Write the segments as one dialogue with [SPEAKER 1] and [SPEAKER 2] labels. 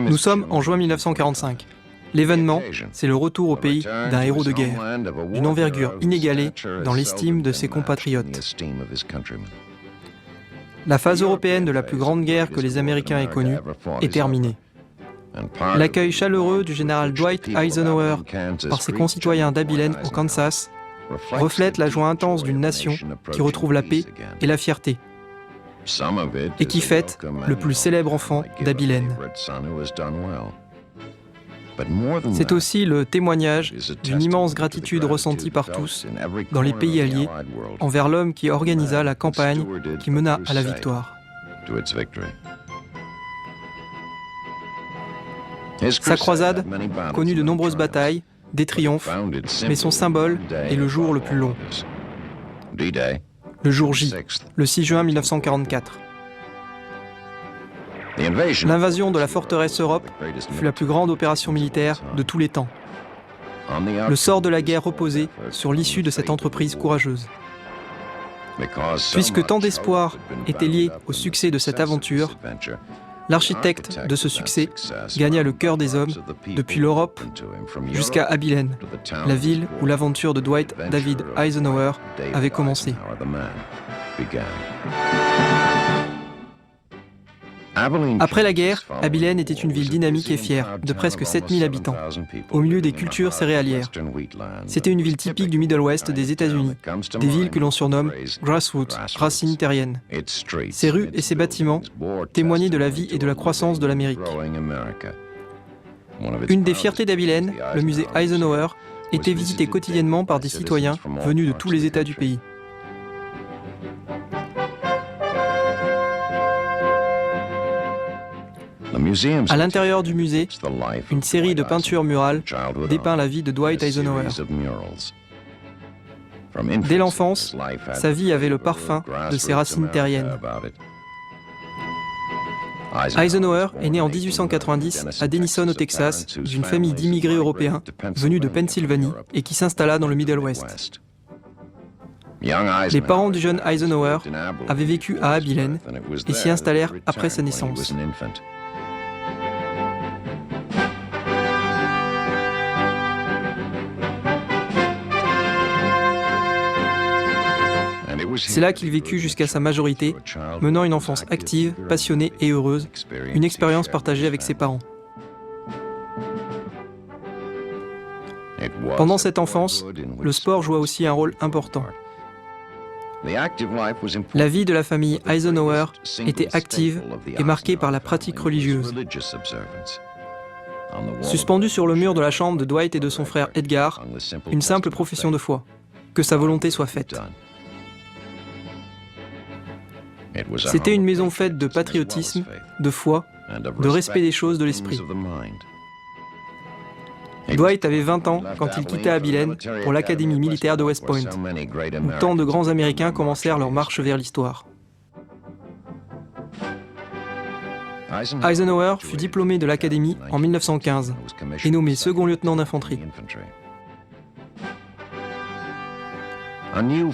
[SPEAKER 1] Nous sommes en juin 1945. L'événement, c'est le retour au pays d'un héros de guerre, d'une envergure inégalée dans l'estime de ses compatriotes. La phase européenne de la plus grande guerre que les Américains aient connue est terminée. L'accueil chaleureux du général Dwight Eisenhower par ses concitoyens d'Abilene au Kansas reflète la joie intense d'une nation qui retrouve la paix et la fierté, et qui fête le plus célèbre enfant d'Abilene. C'est aussi le témoignage d'une immense gratitude ressentie par tous dans les pays alliés envers l'homme qui organisa la campagne qui mena à la victoire. Sa croisade connut de nombreuses batailles, des triomphes, mais son symbole est le jour le plus long. Le jour J, le 6 juin 1944. L'invasion de la forteresse Europe fut la plus grande opération militaire de tous les temps. Le sort de la guerre reposait sur l'issue de cette entreprise courageuse. Puisque tant d'espoir était lié au succès de cette aventure, l'architecte de ce succès gagna le cœur des hommes depuis l'Europe jusqu'à Abilene, la ville où l'aventure de Dwight David Eisenhower avait commencé. Après la guerre, Abilene était une ville dynamique et fière, de presque 7000 habitants, au milieu des cultures céréalières. C'était une ville typique du Middle West des États-Unis, des villes que l'on surnomme grassroots, racines terriennes. Ses rues et ses bâtiments témoignaient de la vie et de la croissance de l'Amérique. Une des fiertés d'Abilene, le musée Eisenhower, était visité quotidiennement par des citoyens venus de tous les États du pays. À l'intérieur du musée, une série de peintures murales dépeint la vie de Dwight Eisenhower. Dès l'enfance, sa vie avait le parfum de ses racines terriennes. Eisenhower est né en 1890 à Denison au Texas, d'une famille d'immigrés européens venus de Pennsylvanie et qui s'installa dans le Middle West. Les parents du jeune Eisenhower avaient vécu à Abilene et s'y installèrent après sa naissance. C'est là qu'il vécut jusqu'à sa majorité, menant une enfance active, passionnée et heureuse, une expérience partagée avec ses parents. Pendant cette enfance, le sport joua aussi un rôle important. La vie de la famille Eisenhower était active et marquée par la pratique religieuse. Suspendu sur le mur de la chambre de Dwight et de son frère Edgar, une simple profession de foi, que sa volonté soit faite. C'était une maison faite de patriotisme, de foi, de respect des choses de l'esprit. Dwight avait 20 ans quand il quitta Abilene pour l'académie militaire de West Point, où tant de grands Américains commencèrent leur marche vers l'histoire. Eisenhower fut diplômé de l'académie en 1915 et nommé second lieutenant d'infanterie.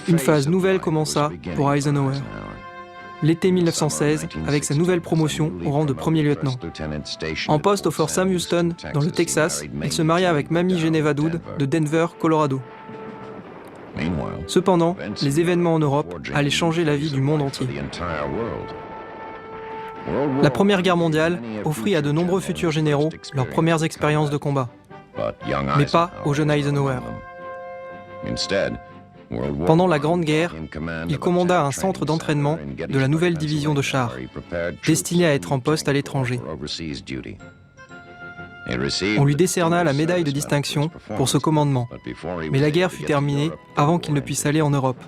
[SPEAKER 1] Une phase nouvelle commença pour Eisenhower. L'été 1916, avec sa nouvelle promotion au rang de premier lieutenant. En poste au fort Sam Houston, dans le Texas, il se maria avec Mamie Geneva Doud de Denver, Colorado. Cependant, les événements en Europe allaient changer la vie du monde entier. La Première Guerre mondiale offrit à de nombreux futurs généraux leurs premières expériences de combat, mais pas au jeune Eisenhower. Pendant la Grande Guerre, il commanda un centre d'entraînement de la nouvelle division de chars, destinée à être en poste à l'étranger. On lui décerna la médaille de distinction pour ce commandement, mais la guerre fut terminée avant qu'il ne puisse aller en Europe.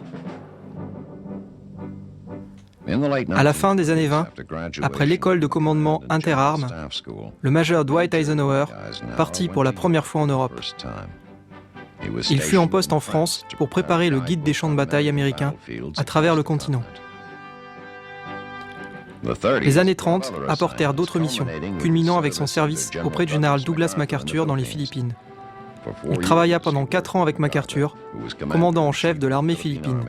[SPEAKER 1] À la fin des années 20, après l'école de commandement interarmes, le major Dwight Eisenhower partit pour la première fois en Europe. Il fut en poste en France pour préparer le guide des champs de bataille américains à travers le continent. Les années 30 apportèrent d'autres missions, culminant avec son service auprès du général Douglas MacArthur dans les Philippines. Il travailla pendant 4 ans avec MacArthur, commandant en chef de l'armée philippine,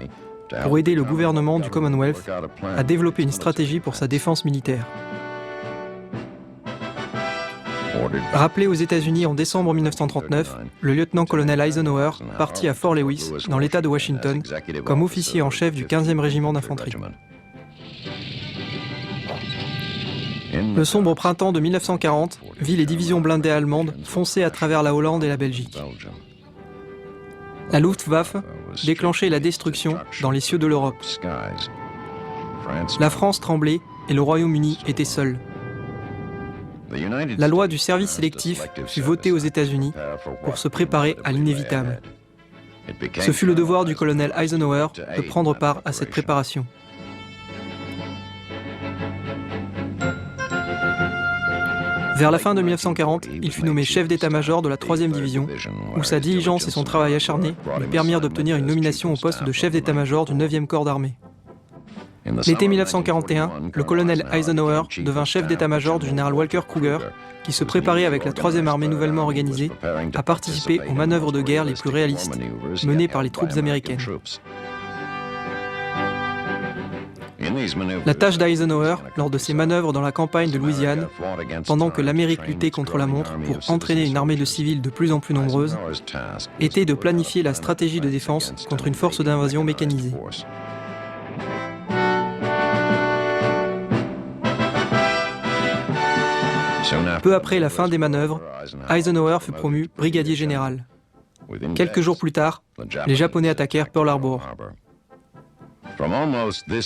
[SPEAKER 1] pour aider le gouvernement du Commonwealth à développer une stratégie pour sa défense militaire. Rappelé aux États-Unis en décembre 1939, le lieutenant-colonel Eisenhower partit à Fort Lewis, dans l'État de Washington, comme officier en chef du 15e régiment d'infanterie. Le sombre printemps de 1940 vit les divisions blindées allemandes foncer à travers la Hollande et la Belgique. La Luftwaffe déclenchait la destruction dans les cieux de l'Europe. La France tremblait et le Royaume-Uni était seul. La loi du service sélectif fut votée aux États-Unis pour se préparer à l'inévitable. Ce fut le devoir du colonel Eisenhower de prendre part à cette préparation. Vers la fin de 1940, il fut nommé chef d'état-major de la 3e division, où sa diligence et son travail acharné lui permirent d'obtenir une nomination au poste de chef d'état-major du 9e corps d'armée. L'été 1941, le colonel Eisenhower devint chef d'état-major du général Walker Kruger, qui se préparait avec la 3e armée nouvellement organisée à participer aux manœuvres de guerre les plus réalistes menées par les troupes américaines. La tâche d'Eisenhower, lors de ses manœuvres dans la campagne de Louisiane, pendant que l'Amérique luttait contre la montre pour entraîner une armée de civils de plus en plus nombreuse, était de planifier la stratégie de défense contre une force d'invasion mécanisée. Peu après la fin des manœuvres, Eisenhower fut promu brigadier général. Quelques jours plus tard, les Japonais attaquèrent Pearl Harbor.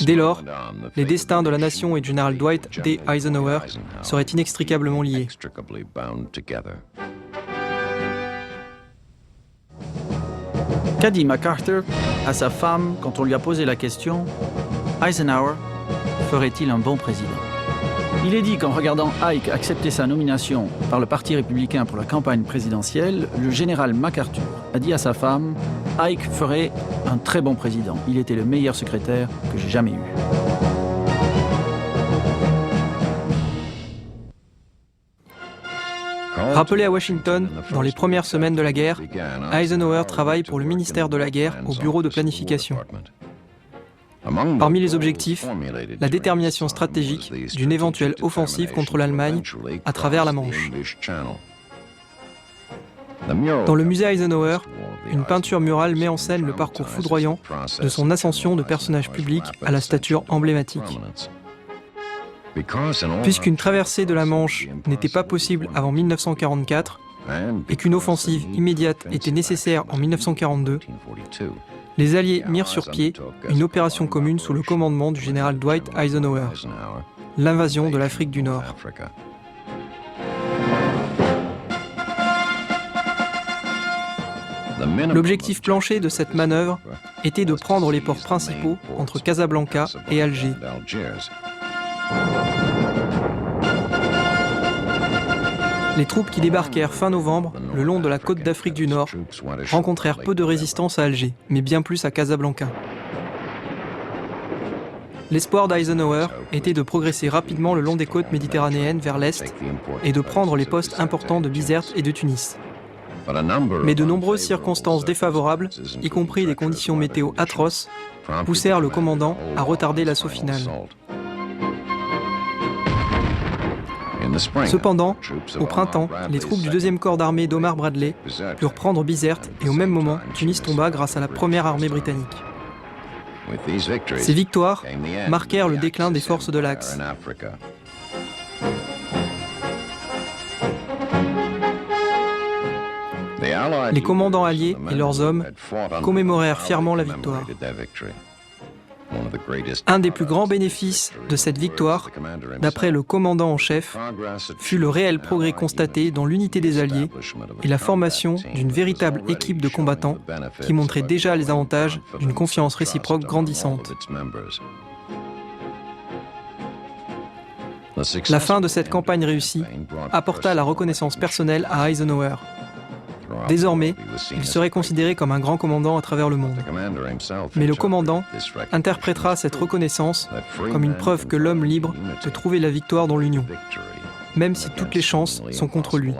[SPEAKER 1] Dès lors, les destins de la nation et du général Dwight D. Eisenhower seraient inextricablement liés.
[SPEAKER 2] Qu'a dit MacArthur à sa femme quand on lui a posé la question « Eisenhower ferait-il un bon président ?» Il est dit qu'en regardant Ike accepter sa nomination par le Parti républicain pour la campagne présidentielle, le général MacArthur a dit à sa femme « Ike ferait un très bon président. Il était le meilleur secrétaire que j'ai jamais eu. »
[SPEAKER 1] Rappelé à Washington, dans les premières semaines de la guerre, Eisenhower travaille pour le ministère de la Guerre au bureau de planification. Parmi les objectifs, la détermination stratégique d'une éventuelle offensive contre l'Allemagne à travers la Manche. Dans le musée Eisenhower, une peinture murale met en scène le parcours foudroyant de son ascension de personnage public à la stature emblématique. Puisqu'une traversée de la Manche n'était pas possible avant 1944 et qu'une offensive immédiate était nécessaire en 1942, les Alliés mirent sur pied une opération commune sous le commandement du général Dwight Eisenhower, l'invasion de l'Afrique du Nord. L'objectif plancher de cette manœuvre était de prendre les ports principaux entre Casablanca et Alger. Les troupes qui débarquèrent fin novembre le long de la côte d'Afrique du Nord rencontrèrent peu de résistance à Alger, mais bien plus à Casablanca. L'espoir d'Eisenhower était de progresser rapidement le long des côtes méditerranéennes vers l'est et de prendre les postes importants de Bizerte et de Tunis. Mais de nombreuses circonstances défavorables, y compris des conditions météo atroces, poussèrent le commandant à retarder l'assaut final. Cependant, au printemps, les troupes du 2e corps d'armée d'Omar Bradley purent prendre Bizerte et au même moment, Tunis tomba grâce à la première armée britannique. Ces victoires marquèrent le déclin des forces de l'Axe. Les commandants alliés et leurs hommes commémorèrent fièrement la victoire. Un des plus grands bénéfices de cette victoire, d'après le commandant en chef, fut le réel progrès constaté dans l'unité des Alliés et la formation d'une véritable équipe de combattants qui montrait déjà les avantages d'une confiance réciproque grandissante. La fin de cette campagne réussie apporta la reconnaissance personnelle à Eisenhower. Désormais, il serait considéré comme un grand commandant à travers le monde. Mais le commandant interprétera cette reconnaissance comme une preuve que l'homme libre peut trouver la victoire dans l'union, même si toutes les chances sont contre lui.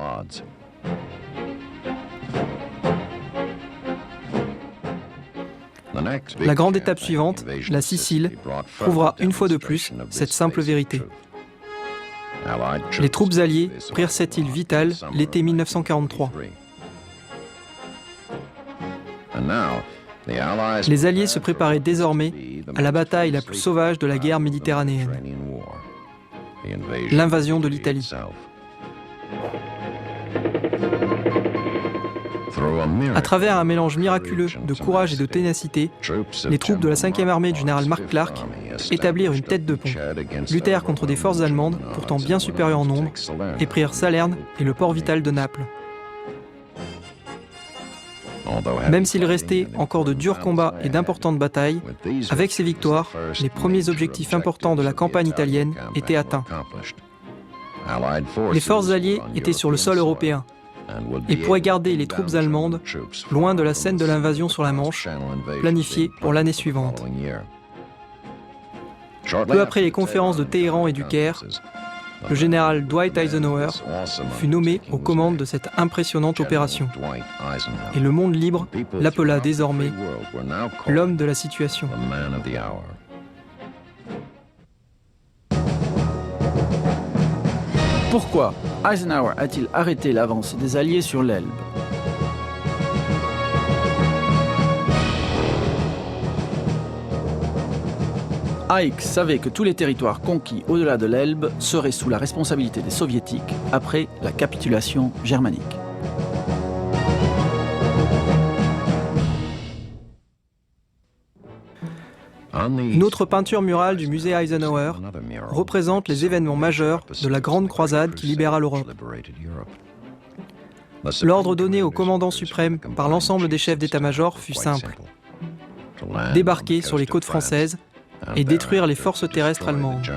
[SPEAKER 1] La grande étape suivante, la Sicile, prouvera une fois de plus cette simple vérité. Les troupes alliées prirent cette île vitale l'été 1943. Les Alliés se préparaient désormais à la bataille la plus sauvage de la guerre méditerranéenne, l'invasion de l'Italie. À travers un mélange miraculeux de courage et de ténacité, les troupes de la 5e armée du général Mark Clark établirent une tête de pont, luttèrent contre des forces allemandes pourtant bien supérieures en nombre et prirent Salerne et le port vital de Naples. Même s'il restait encore de durs combats et d'importantes batailles, avec ces victoires, les premiers objectifs importants de la campagne italienne étaient atteints. Les forces alliées étaient sur le sol européen et pourraient garder les troupes allemandes loin de la scène de l'invasion sur la Manche, planifiée pour l'année suivante. Peu après les conférences de Téhéran et du Caire, le général Dwight Eisenhower fut nommé aux commandes de cette impressionnante opération. Et le monde libre l'appela désormais l'homme de la situation.
[SPEAKER 2] Pourquoi Eisenhower a-t-il arrêté l'avancée des Alliés sur l'Elbe ? Ike savait que tous les territoires conquis au-delà de l'Elbe seraient sous la responsabilité des Soviétiques après la capitulation germanique.
[SPEAKER 1] Une autre peinture murale du musée Eisenhower représente les événements majeurs de la Grande Croisade qui libéra l'Europe. L'ordre donné au commandant suprême par l'ensemble des chefs d'état-major fut simple: débarquer sur les côtes françaises et détruire les forces terrestres allemandes.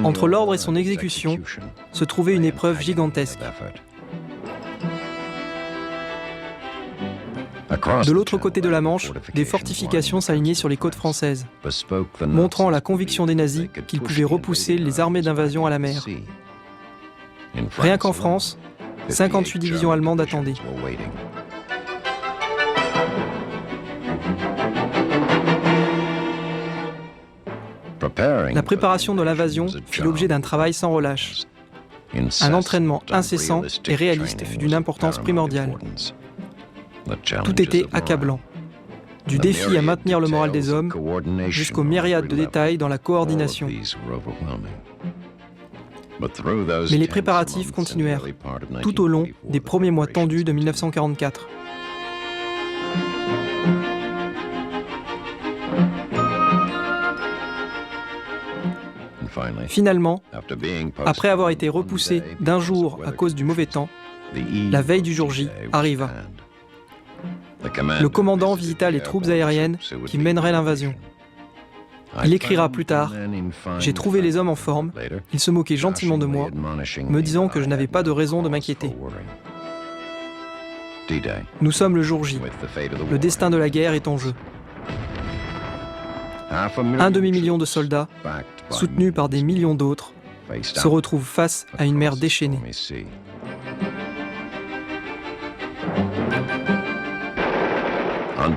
[SPEAKER 1] Entre l'ordre et son exécution se trouvait une épreuve gigantesque. De l'autre côté de la Manche, des fortifications s'alignaient sur les côtes françaises, montrant la conviction des nazis qu'ils pouvaient repousser les armées d'invasion à la mer. Rien qu'en France, 58 divisions allemandes attendaient. La préparation de l'invasion fit l'objet d'un travail sans relâche. Un entraînement incessant et réaliste fut d'une importance primordiale. Tout était accablant. Du défi à maintenir le moral des hommes jusqu'aux myriades de détails dans la coordination. Mais les préparatifs continuèrent tout au long des premiers mois tendus de 1944. Finalement, après avoir été repoussé d'un jour à cause du mauvais temps, la veille du jour J arriva. Le commandant visita les troupes aériennes qui mèneraient l'invasion. Il écrira plus tard « J'ai trouvé les hommes en forme, ils se moquaient gentiment de moi, me disant que je n'avais pas de raison de m'inquiéter. » Nous sommes le jour J. Le destin de la guerre est en jeu. 1 demi-million de soldats, soutenus par des millions d'autres, se retrouvent face à une mer déchaînée.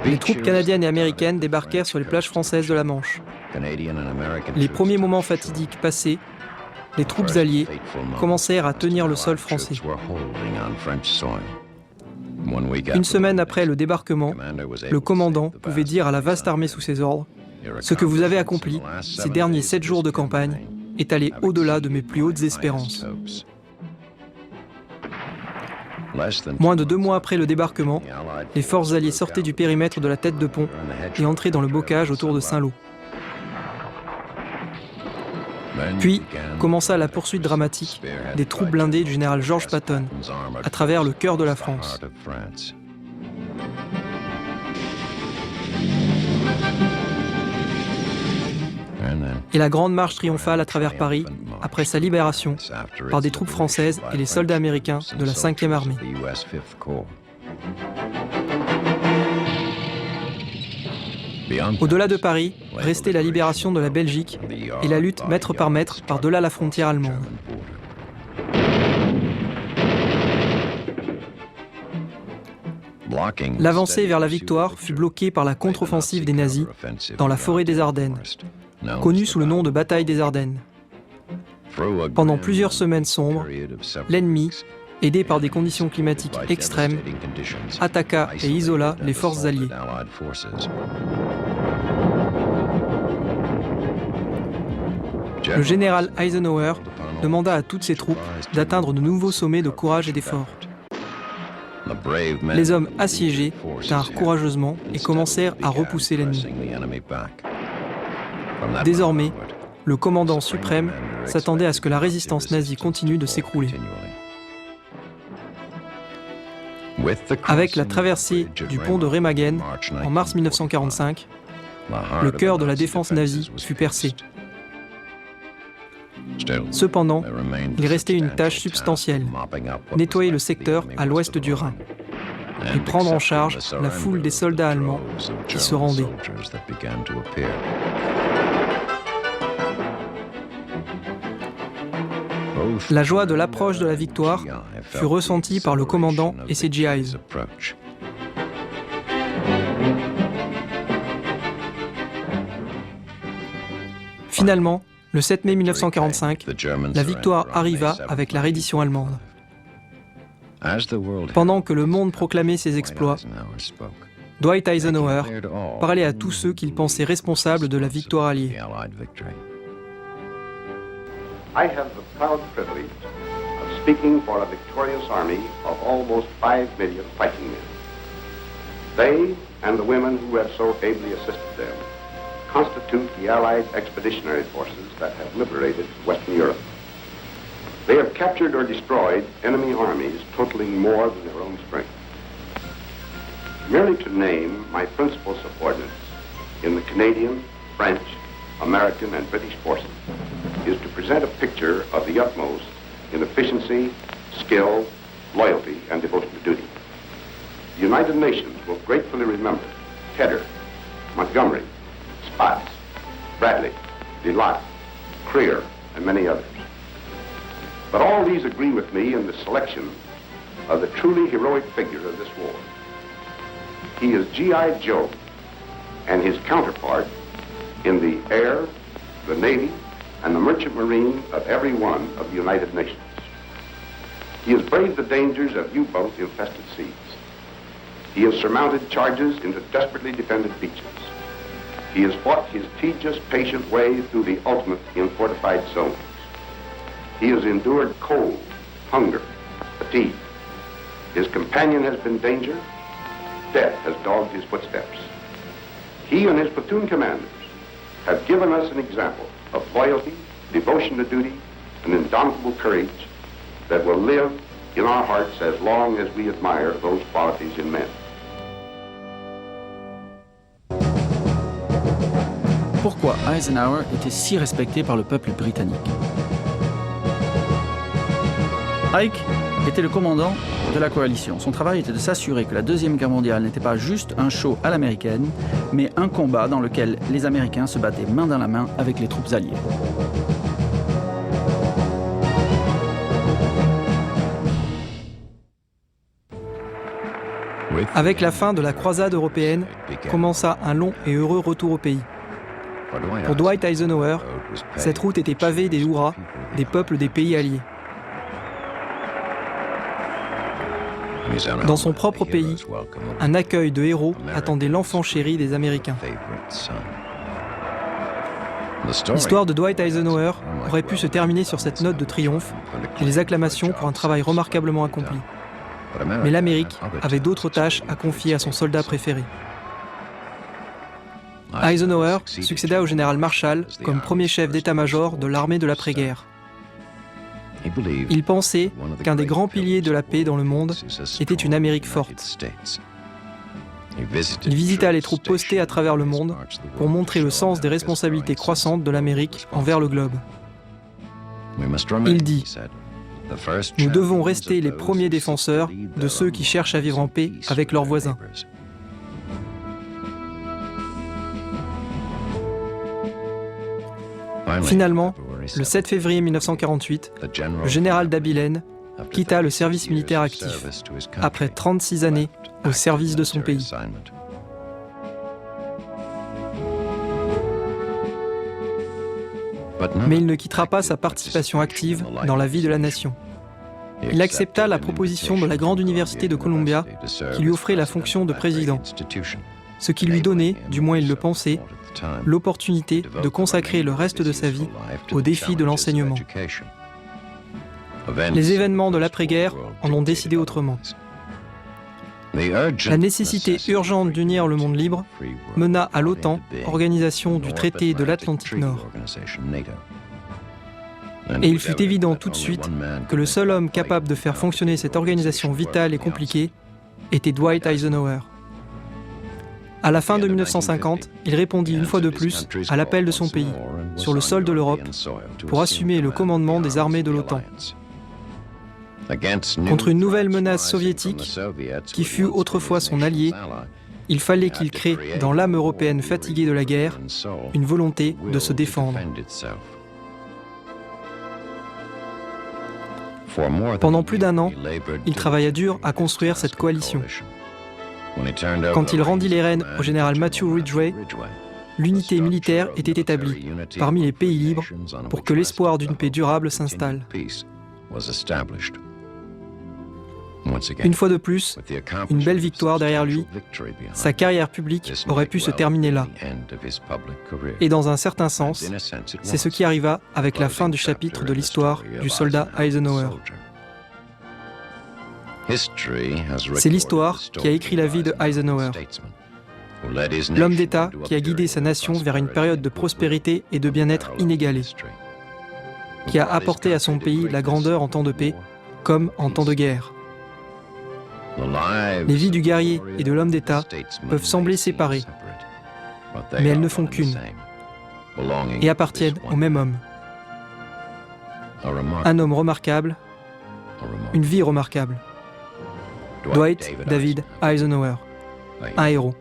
[SPEAKER 1] Les troupes canadiennes et américaines débarquèrent sur les plages françaises de la Manche. Les premiers moments fatidiques passés, les troupes alliées commencèrent à tenir le sol français. Une semaine après le débarquement, le commandant pouvait dire à la vaste armée sous ses ordres « Ce que vous avez accompli ces derniers 7 jours de campagne est allé au-delà de mes plus hautes espérances. » Moins de 2 mois après le débarquement, les forces alliées sortaient du périmètre de la tête de pont et entraient dans le bocage autour de Saint-Lô. Puis commença la poursuite dramatique des troupes blindées du général George Patton à travers le cœur de la France. Et la grande marche triomphale à travers Paris, après sa libération, par des troupes françaises et les soldats américains de la 5e armée. Au-delà de Paris, restait la libération de la Belgique et la lutte mètre par mètre par-delà la frontière allemande. L'avancée vers la victoire fut bloquée par la contre-offensive des nazis dans la forêt des Ardennes, connue sous le nom de bataille des Ardennes. Pendant plusieurs semaines sombres, l'ennemi, aidé par des conditions climatiques extrêmes, attaqua et isola les forces alliées. Le général Eisenhower demanda à toutes ses troupes d'atteindre de nouveaux sommets de courage et d'effort. Les hommes assiégés tinrent courageusement et commencèrent à repousser l'ennemi. Désormais, le commandant suprême s'attendait à ce que la résistance nazie continue de s'écrouler. Avec la traversée du pont de Remagen en mars 1945, le cœur de la défense nazie fut percé. Cependant, il restait une tâche substantielle, nettoyer le secteur à l'ouest du Rhin et prendre en charge la foule des soldats allemands qui se rendaient. La joie de l'approche de la victoire fut ressentie par le commandant et ses GIs. Finalement, le 7 mai 1945, la victoire arriva avec la reddition allemande. Pendant que le monde proclamait ses exploits, Dwight Eisenhower parlait à tous ceux qu'il pensait responsables de la victoire alliée.
[SPEAKER 3] I have the proud privilege of speaking for a victorious army of almost 5 million fighting men. They and the women who have so ably assisted them constitute the Allied expeditionary forces that have liberated Western Europe. They have captured or destroyed enemy armies totaling more than their own strength. Merely to name my principal subordinates in the Canadian, French, American, and British forces is to present a picture of the utmost in efficiency, skill, loyalty, and devotion to duty. The United Nations will gratefully remember Tedder, Montgomery, Spaatz, Bradley, DeLotte, Creer, and many others. But all these agree with me in the selection of the truly heroic figure of this war. He is G.I. Joe and his counterpart in the air, the Navy, and the merchant marine of every one of the United Nations. He has braved the dangers of U-boat infested seas. He has surmounted charges into desperately defended beaches. He has fought his tedious, patient way through the ultimate in fortified zones. He has endured cold, hunger, fatigue. His companion has been danger. Death has dogged his footsteps. He and his platoon commanders have given us an example of loyalty, devotion to duty, and indomitable courage that will live in our hearts as long as we admire those qualities in men.
[SPEAKER 2] Pourquoi Eisenhower était si respecté par le peuple britannique? Ike était le commandant de la coalition. Son travail était de s'assurer que la Deuxième Guerre mondiale n'était pas juste un show à l'américaine, mais un combat dans lequel les Américains se battaient main dans la main avec les troupes alliées.
[SPEAKER 1] Avec la fin de la croisade européenne, commença un long et heureux retour au pays. Pour Dwight Eisenhower, cette route était pavée des hurrahs des peuples des pays alliés. Dans son propre pays, un accueil de héros attendait l'enfant chéri des Américains. L'histoire de Dwight Eisenhower aurait pu se terminer sur cette note de triomphe et les acclamations pour un travail remarquablement accompli. Mais l'Amérique avait d'autres tâches à confier à son soldat préféré. Eisenhower succéda au général Marshall comme premier chef d'état-major de l'armée de l'après-guerre. Il pensait qu'un des grands piliers de la paix dans le monde était une Amérique forte. Il visita les troupes postées à travers le monde pour montrer le sens des responsabilités croissantes de l'Amérique envers le globe. Il dit « Nous devons rester les premiers défenseurs de ceux qui cherchent à vivre en paix avec leurs voisins. » Finalement, le 7 février 1948, le général d'Abilène quitta le service militaire actif, après 36 années au service de son pays. Mais il ne quittera pas sa participation active dans la vie de la nation. Il accepta la proposition de la grande université de Columbia qui lui offrait la fonction de président, ce qui lui donnait, du moins il le pensait, l'opportunité de consacrer le reste de sa vie au défi de l'enseignement. Les événements de l'après-guerre en ont décidé autrement. La nécessité urgente d'unir le monde libre mena à l'OTAN, organisation du traité de l'Atlantique Nord. Et il fut évident tout de suite que le seul homme capable de faire fonctionner cette organisation vitale et compliquée était Dwight Eisenhower. À la fin de 1950, il répondit une fois de plus à l'appel de son pays, sur le sol de l'Europe, pour assumer le commandement des armées de l'OTAN. Contre une nouvelle menace soviétique, qui fut autrefois son allié, il fallait qu'il crée, dans l'âme européenne fatiguée de la guerre, une volonté de se défendre. Pendant plus d'un an, il travailla dur à construire cette coalition. Quand il rendit les rênes au général Matthew Ridgway, l'unité militaire était établie parmi les pays libres pour que l'espoir d'une paix durable s'installe. Une fois de plus, une belle victoire derrière lui, sa carrière publique aurait pu se terminer là. Et dans un certain sens, c'est ce qui arriva avec la fin du chapitre de l'histoire du soldat Eisenhower. C'est l'histoire qui a écrit la vie de Eisenhower, l'homme d'État qui a guidé sa nation vers une période de prospérité et de bien-être inégalée, qui a apporté à son pays la grandeur en temps de paix comme en temps de guerre. Les vies du guerrier et de l'homme d'État peuvent sembler séparées, mais elles ne font qu'une et appartiennent au même homme. Un homme remarquable, une vie remarquable. Dwight David Eisenhower, un héros.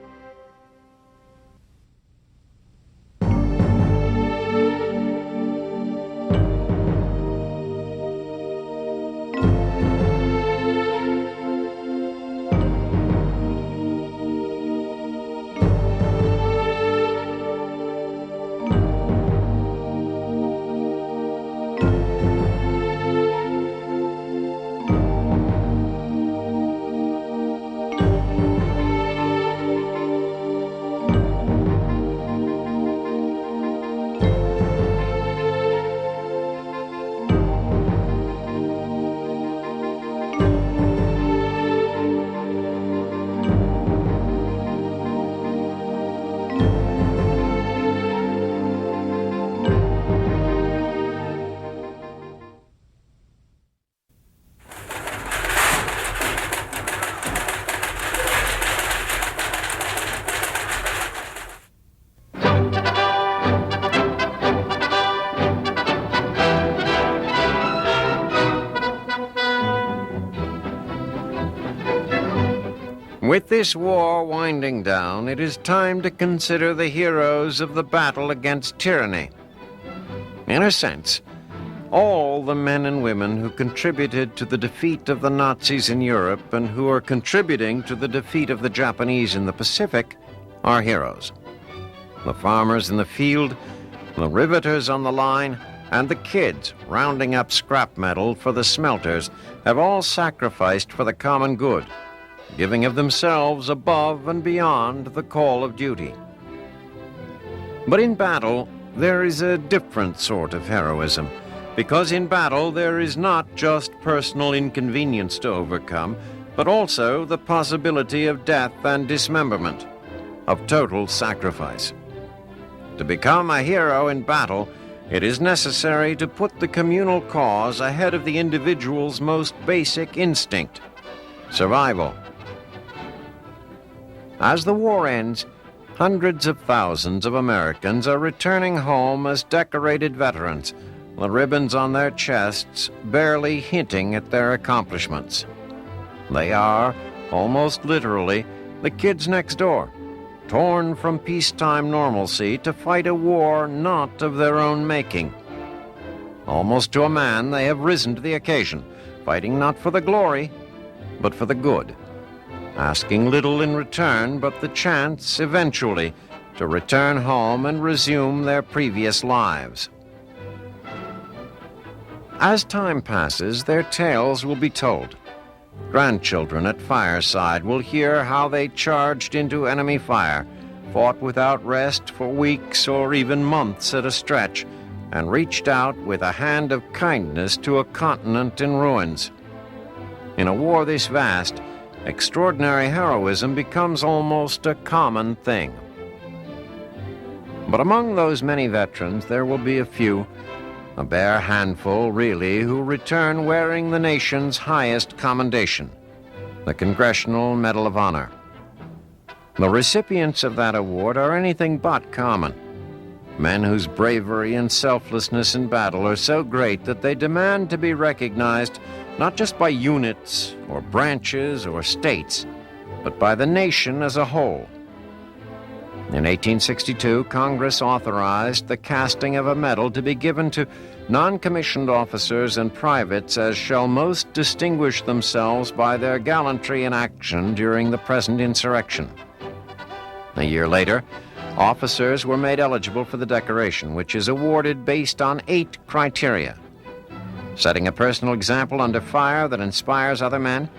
[SPEAKER 4] With this war winding down, it is time to consider the heroes of the battle against tyranny. In a sense, all the men and women who contributed to the defeat of the Nazis in Europe and who are contributing to the defeat of the Japanese in the Pacific are heroes. The farmers in the field, the riveters on the line, and the kids rounding up scrap metal for the smelters have all sacrificed for the common good, giving of themselves above and beyond the call of duty. But in battle, there is a different sort of heroism, because in battle there is not just personal inconvenience to overcome, but also the possibility of death and dismemberment, of total sacrifice. To become a hero in battle, it is necessary to put the communal cause ahead of the individual's most basic instinct, survival. As the war ends, hundreds of thousands of Americans are returning home as decorated veterans, the ribbons on their chests barely hinting at their accomplishments. They are, almost literally, the kids next door, torn from peacetime normalcy to fight a war not of their own making. Almost to a man, they have risen to the occasion, fighting not for the glory, but for the good, asking little in return but the chance, eventually, to return home and resume their previous lives. As time passes, their tales will be told. Grandchildren at fireside will hear how they charged into enemy fire, fought without rest for weeks or even months at a stretch, and reached out with a hand of kindness to a continent in ruins. In a war this vast, extraordinary heroism becomes almost a common thing. But among those many veterans, there will be a few, a bare handful really, who return wearing the nation's highest commendation, the Congressional Medal of Honor. The recipients of that award are anything but common. Men whose bravery and selflessness in battle are so great that they demand to be recognized not just by units or branches or states, but by the nation as a whole. In 1862, Congress authorized the casting of a medal to be given to non-commissioned officers and privates as shall most distinguish themselves by their gallantry in action during the present insurrection. A year later, officers were made eligible for the decoration, which is awarded based on 8 criteria: setting a personal example under fire that inspires other men,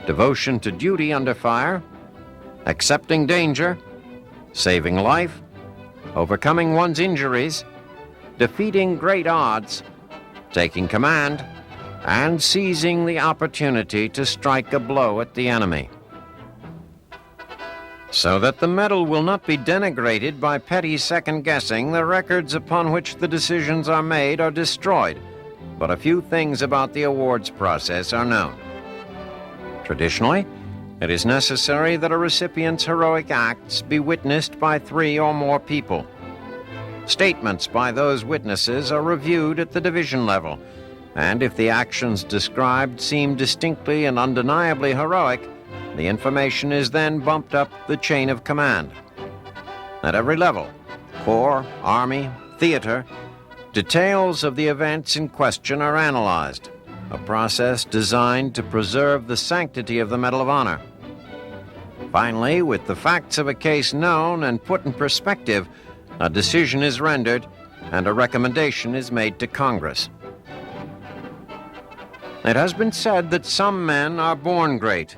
[SPEAKER 4] devotion to duty under fire, accepting danger, saving life, overcoming one's injuries, defeating great odds, taking command, and seizing the opportunity to strike a blow at the enemy. So that the medal will not be denigrated by petty second-guessing, the records upon which the decisions are made are destroyed, but a few things about the awards process are known. Traditionally, it is necessary that a recipient's heroic acts be witnessed by 3 or more people. Statements by those witnesses are reviewed at the division level, and if the actions described seem distinctly and undeniably heroic, the information is then bumped up the chain of command. At every level, Corps, Army, theater, details of the events in question are analyzed, a process designed to preserve the sanctity of the Medal of Honor. Finally, with the facts of a case known and put in perspective, a decision is rendered and a recommendation is made to Congress. It has been said that some men are born great,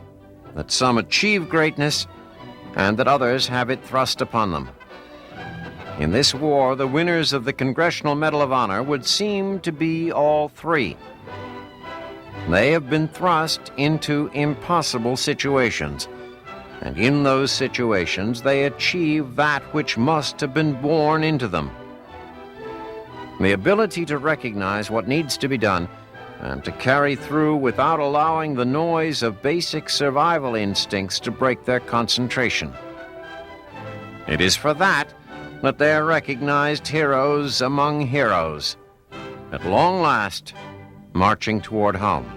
[SPEAKER 4] that some achieve greatness, and that others have it thrust upon them. In this war, the winners of the Congressional Medal of Honor would seem to be all 3. They have been thrust into impossible situations, and in those situations they achieve that which must have been born into them. The ability to recognize what needs to be done and to carry through without allowing the noise of basic survival instincts to break their concentration. It is for that they are recognized heroes among heroes, at long last, marching toward home.